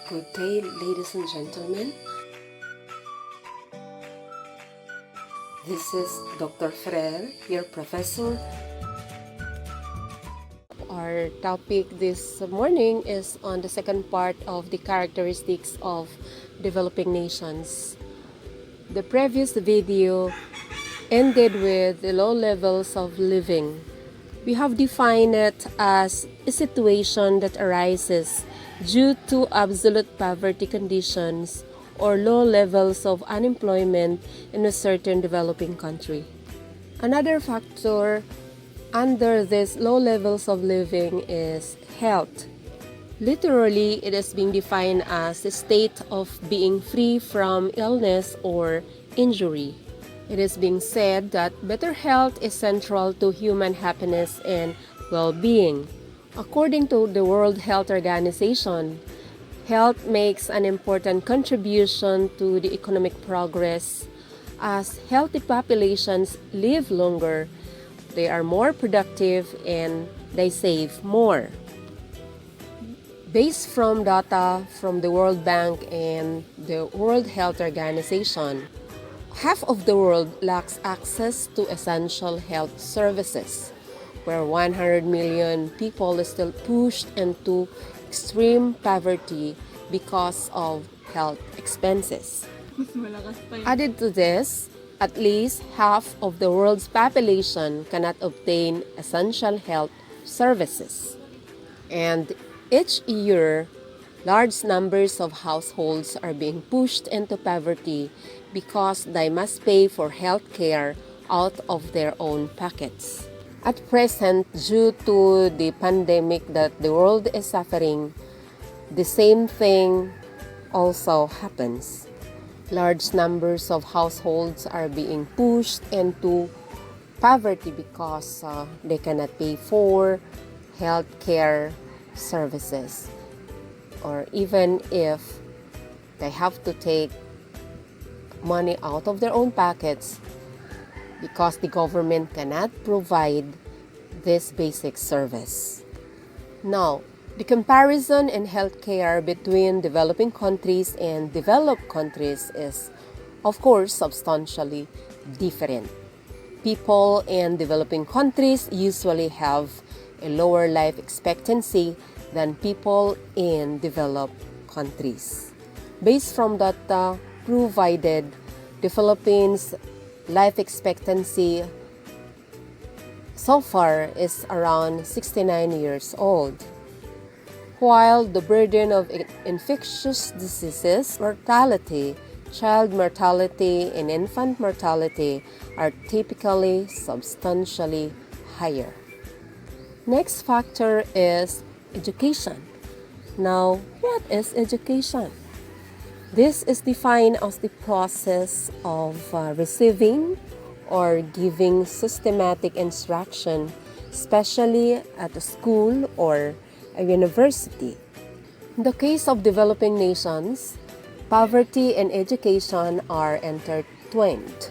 Good day, ladies and gentlemen. This is Dr. Ferrer, your professor. Our topic this morning is on the second part of the characteristics of developing nations. The previous video ended with the low levels of living. We have defined it as a situation that arises due to absolute poverty conditions or low levels of unemployment in a certain developing country. Another factor under these low levels of living is health. Literally, it is being defined as a state of being free from illness or injury. It is being said that better health is central to human happiness and well-being. According to the World Health Organization, health makes an important contribution to the economic progress. As healthy populations live longer, they are more productive and they save more. Based from data from the World Bank and the World Health Organization, half of the world lacks access to essential health services, where 100 million people are still pushed into extreme poverty because of health expenses. Added to this, at least half of the world's population cannot obtain essential health services. And each year, large numbers of households are being pushed into poverty because they must pay for health care out of their own pockets. At present, due to the pandemic that the world is suffering, the same thing also happens. Large numbers of households are being pushed into poverty because they cannot pay for health care services, or even if they have to take money out of their own pockets because the government cannot provide this basic service. Now, the comparison in healthcare between developing countries and developed countries is, of course, substantially different. People in developing countries usually have a lower life expectancy than people in developed countries. Based from data provided, the Philippines' life expectancy so far is around 69 years old, while the burden of infectious diseases, mortality, child mortality, and infant mortality are typically substantially higher. Next factor is education. Now, what is education? This is defined as the process of receiving or giving systematic instruction, especially at a school or a university. In the case of developing nations, poverty and education are intertwined.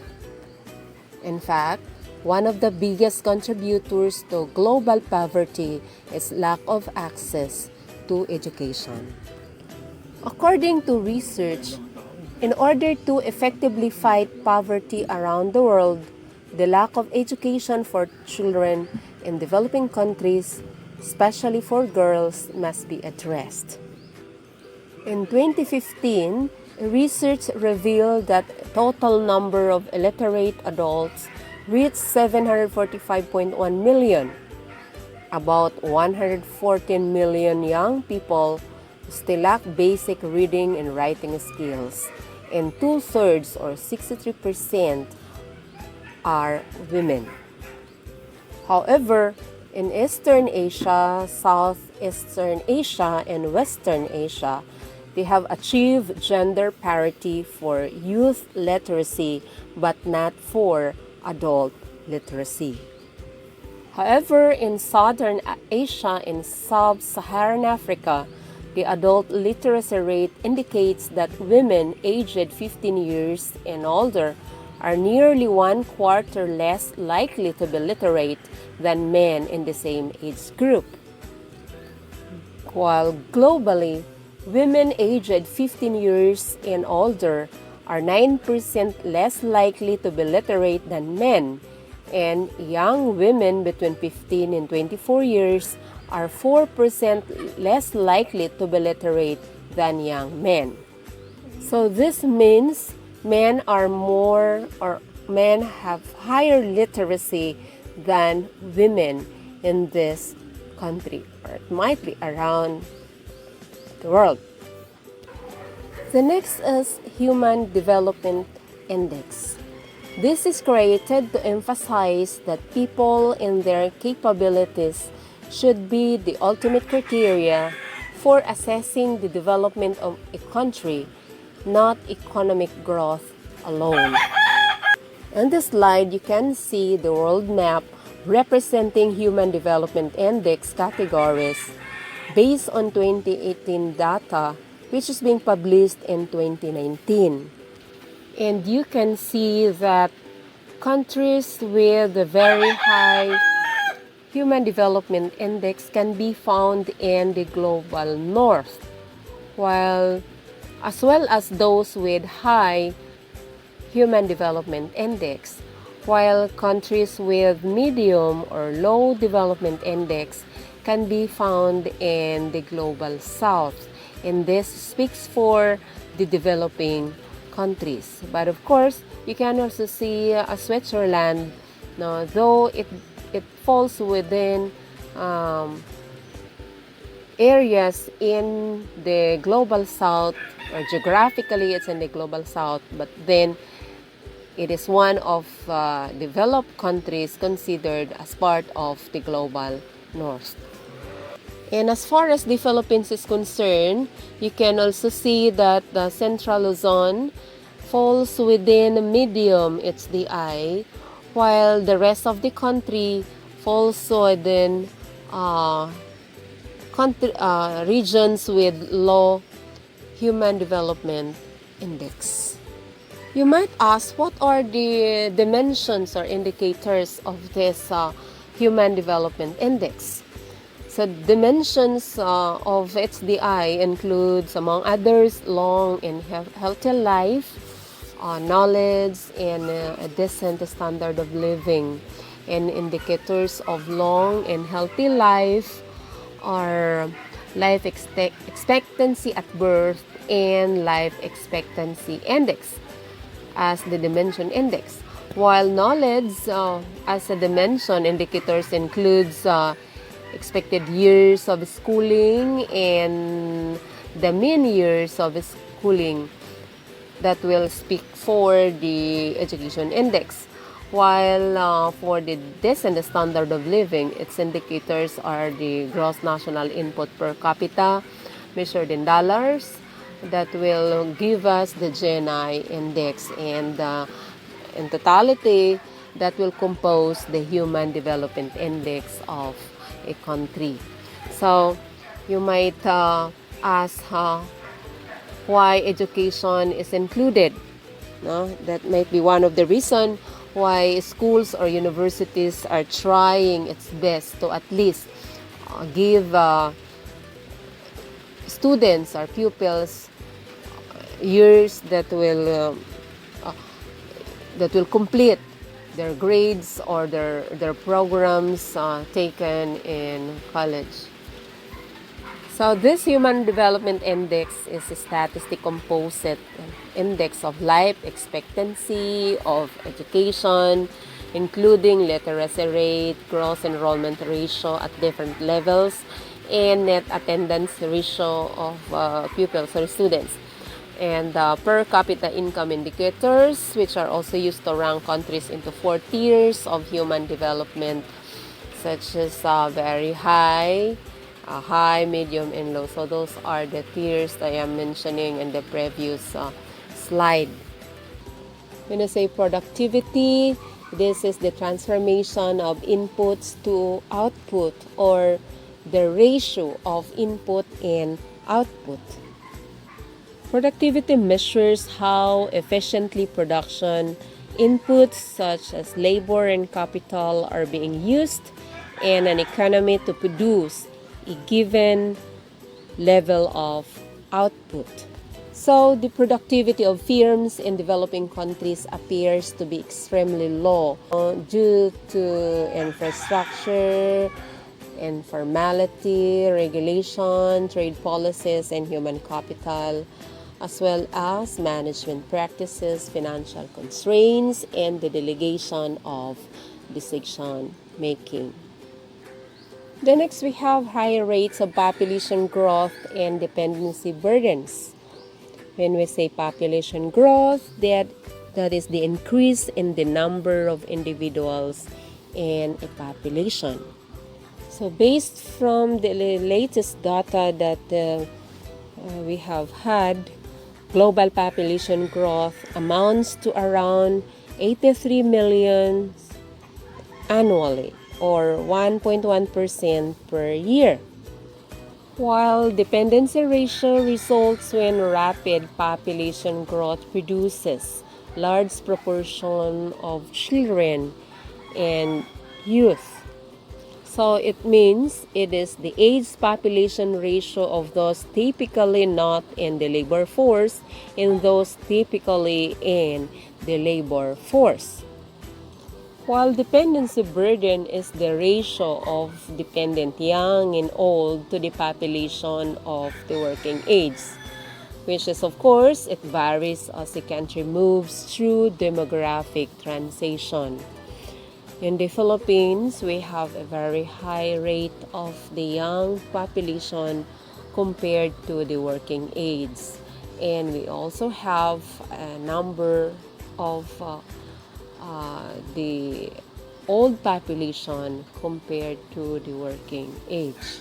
In fact, one of the biggest contributors to global poverty is lack of access to education. According to research, in order to effectively fight poverty around the world, the lack of education for children in developing countries, especially for girls, must be addressed. In 2015, research revealed that the total number of illiterate adults reached 745.1 million. About 114 million young people still lack basic reading and writing skills, and 2/3 or 63% are women. However, in Eastern Asia, Southeastern Asia, and Western Asia, they have achieved gender parity for youth literacy but not for adult literacy. However, in Southern Asia and Sub-Saharan Africa, the adult literacy rate indicates that women aged 15 years and older are nearly 1/4 less likely to be literate than men in the same age group. While globally, Women aged 15 years and older are 9% less likely to be literate than men, and young women between 15 and 24 years are 4% less likely to be literate than young men. So this means men have higher literacy than women in this country, or it might be around the world. The next is Human Development Index. This is created to emphasize that people and their capabilities should be the ultimate criteria for assessing the development of a country, not economic growth alone. On this slide, you can see the world map representing Human Development Index categories based on 2018 data, which is being published in 2019. And you can see that countries with a very high Human Development Index can be found in the global north, as well as those with high Human Development Index, while countries with medium or low development index can be found in the global south. And this speaks for the developing countries. But of course, you can also see Switzerland, though it falls within areas in the global south, or geographically it's in the global south, but then it is one of developed countries considered as part of the global north. And as far as the Philippines is concerned, you can also see that the Central Luzon falls within medium HDI, while the rest of the country falls within regions with low Human Development Index. You might ask, what are the dimensions or indicators of this Human Development Index? So dimensions of HDI includes, among others, long and healthy life, knowledge, and a decent standard of living. And indicators of long and healthy life are life expectancy at birth and life expectancy index as the dimension index. While knowledge as a dimension indicators includes expected years of schooling and the mean years of schooling that will speak for the education index. While for the decent standard of living, its indicators are the gross national input per capita measured in dollars that will give us the GNI index, and in totality that will compose the Human Development Index of a country. So you might ask why education is included. That might be one of the reasons why schools or universities are trying its best to at least give students or pupils years that will complete their grades or their programs taken in college. So this Human Development Index is a statistic composite index of life expectancy of education, including literacy rate, gross enrollment ratio at different levels, and net attendance ratio of pupils or students. And per capita income indicators, which are also used to rank countries into 4 tiers of human development, such as very high, high, medium, and low. So those are the tiers that I am mentioning in the previous slide. When I say productivity, this is the transformation of inputs to output, or the ratio of input and output. Productivity measures how efficiently production inputs such as labor and capital are being used in an economy to produce a given level of output. So the productivity of firms in developing countries appears to be extremely low due to infrastructure, informality, regulation, trade policies, and human capital, as well as management practices, financial constraints, and the delegation of decision making. The next, we have higher rates of population growth and dependency burdens. When we say population growth, that is the increase in the number of individuals in a population. So based from the latest data that we have had, global population growth amounts to around 83 million annually, or 1.1% per year. While dependency ratio results when rapid population growth produces large proportion of children and youth. So it means it is the age population ratio of those typically not in the labor force and those typically in the labor force. While dependency burden is the ratio of dependent young and old to the population of the working age, which is, of course, it varies as the country moves through demographic transition. In the Philippines, we have a very high rate of the young population compared to the working age. And we also have a number of the old population compared to the working age.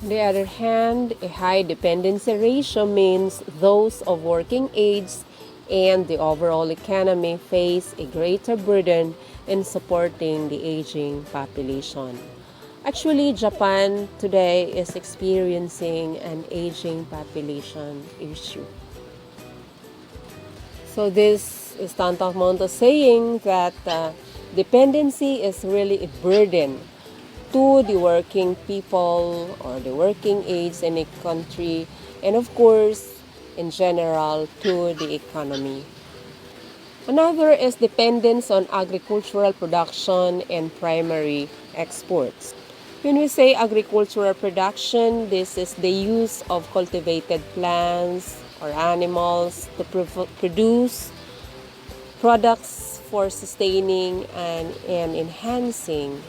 On the other hand, a high dependency ratio means those of working age and the overall economy face a greater burden in supporting the aging population. Actually, Japan today is experiencing an aging population issue. So this is tantamount to saying that dependency is really a burden to the working people or the working age in a country, and of course, in general, to the economy. Another is dependence on agricultural production and primary exports. When we say agricultural production, this is the use of cultivated plants or animals to produce products for sustaining and enhancing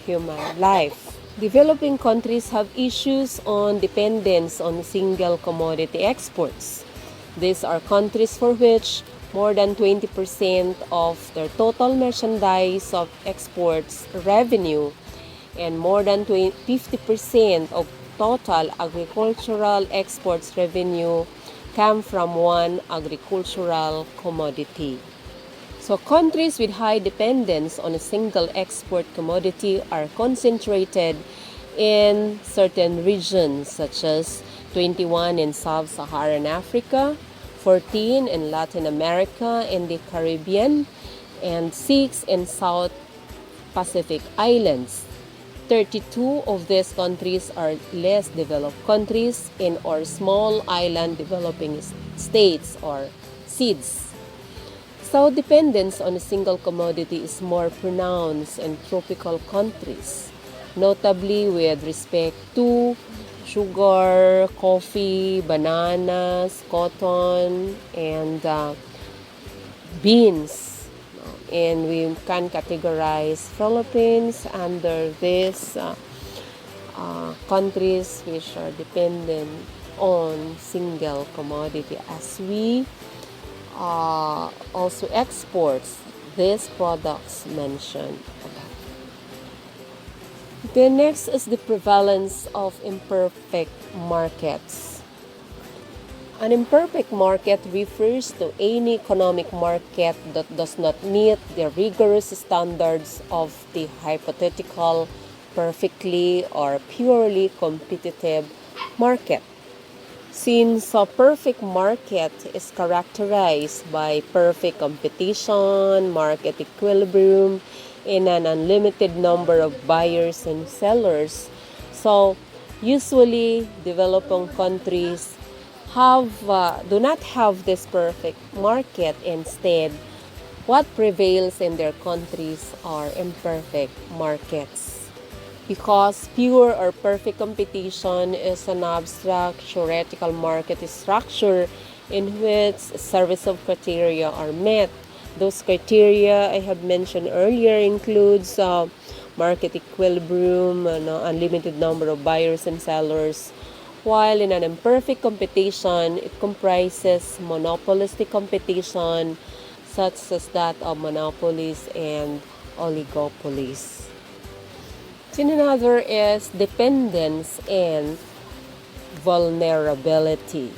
human life. Developing countries have issues on dependence on single commodity exports. These are countries for which more than 20% of their total merchandise of exports revenue and more than 50% of total agricultural exports revenue come from one agricultural commodity. So countries with high dependence on a single export commodity are concentrated in certain regions such as 21 in Sub-Saharan Africa, 14 in Latin America and the Caribbean, and 6 in South Pacific Islands. 32 of these countries are less developed countries in or small island developing states or SIDS. So dependence on a single commodity is more pronounced in tropical countries, notably with respect to sugar, coffee, bananas, cotton, and beans. And we can categorize Philippines under these countries which are dependent on single commodity, as we also export these products mentioned above. The next is the prevalence of imperfect markets. An imperfect market refers to any economic market that does not meet the rigorous standards of the hypothetical, perfectly or purely competitive market. Since a perfect market is characterized by perfect competition, market equilibrium, and an unlimited number of buyers and sellers, so usually developing countries do not have this perfect market. Instead, what prevails in their countries are imperfect markets. Because pure or perfect competition is an abstract theoretical market structure in which a series of criteria are met. Those criteria I have mentioned earlier includes market equilibrium, unlimited number of buyers and sellers, while in an imperfect competition, it comprises monopolistic competition such as that of monopolies and oligopolies. Then another is dependence and vulnerability.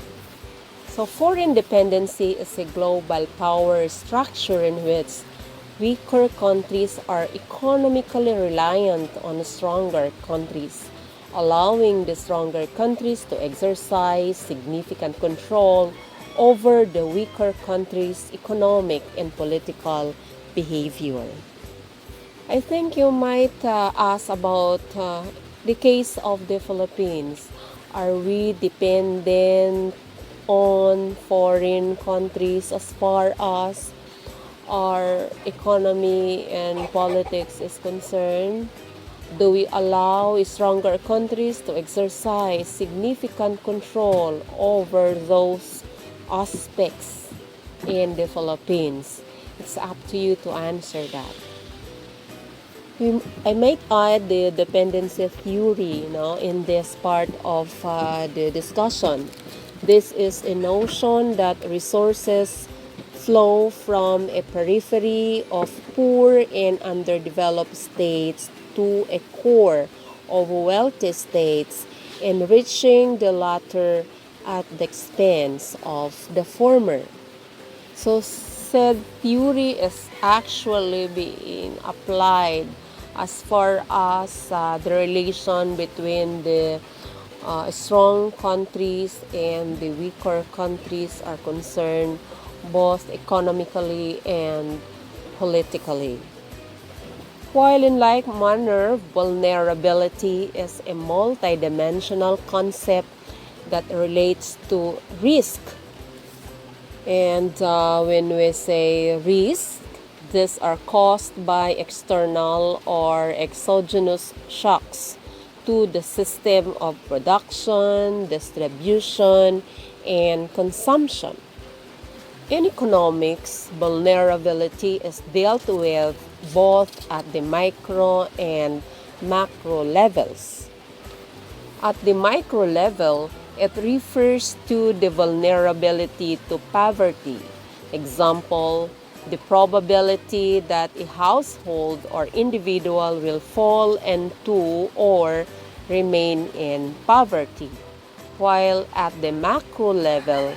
So foreign dependency is a global power structure in which weaker countries are economically reliant on stronger countries, allowing the stronger countries to exercise significant control over the weaker countries' economic and political behavior. I think you might ask about the case of the Philippines. Are we dependent on foreign countries as far as our economy and politics is concerned? Do we allow stronger countries to exercise significant control over those aspects in the Philippines? It's up to you to answer that. I might add the dependency theory, in this part of the discussion. This is a notion that resources flow from a periphery of poor and underdeveloped states to a core of wealthy states, enriching the latter at the expense of the former. So said theory is actually being applied as far as the relation between the strong countries and the weaker countries are concerned, both economically and politically. While in like manner, vulnerability is a multidimensional concept that relates to risk. And when we say risk, these are caused by external or exogenous shocks to the system of production, distribution, and consumption. In economics, vulnerability is dealt with both at the micro and macro levels. At the micro level, it refers to the vulnerability to poverty. Example, the probability that a household or individual will fall into or remain in poverty. While at the macro level,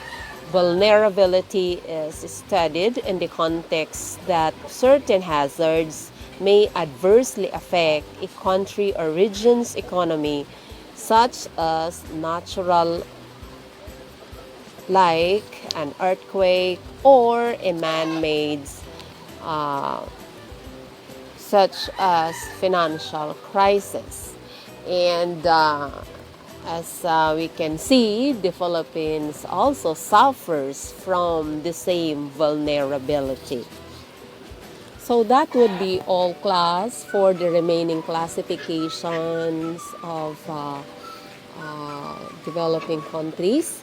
vulnerability is studied in the context that certain hazards may adversely affect a country or region's economy, such as natural like an earthquake or a man-made such as financial crisis. And as we can see, the Philippines also suffers from the same vulnerability. So that would be all, class, for the remaining classifications of developing countries.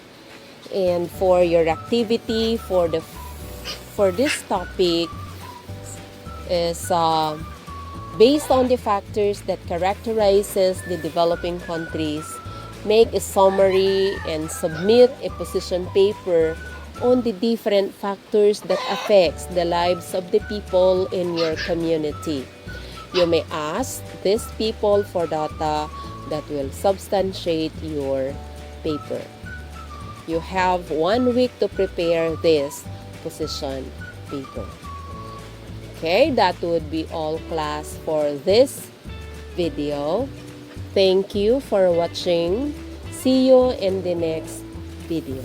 And for your activity for this topic is based on the factors that characterizes the developing countries. Make a summary and submit a position paper on the different factors that affects the lives of the people in your community. You may ask these people for data that will substantiate your paper. You have 1 week to prepare this position paper. Okay, that would be all, class, for this video. Thank you for watching. See you in the next video.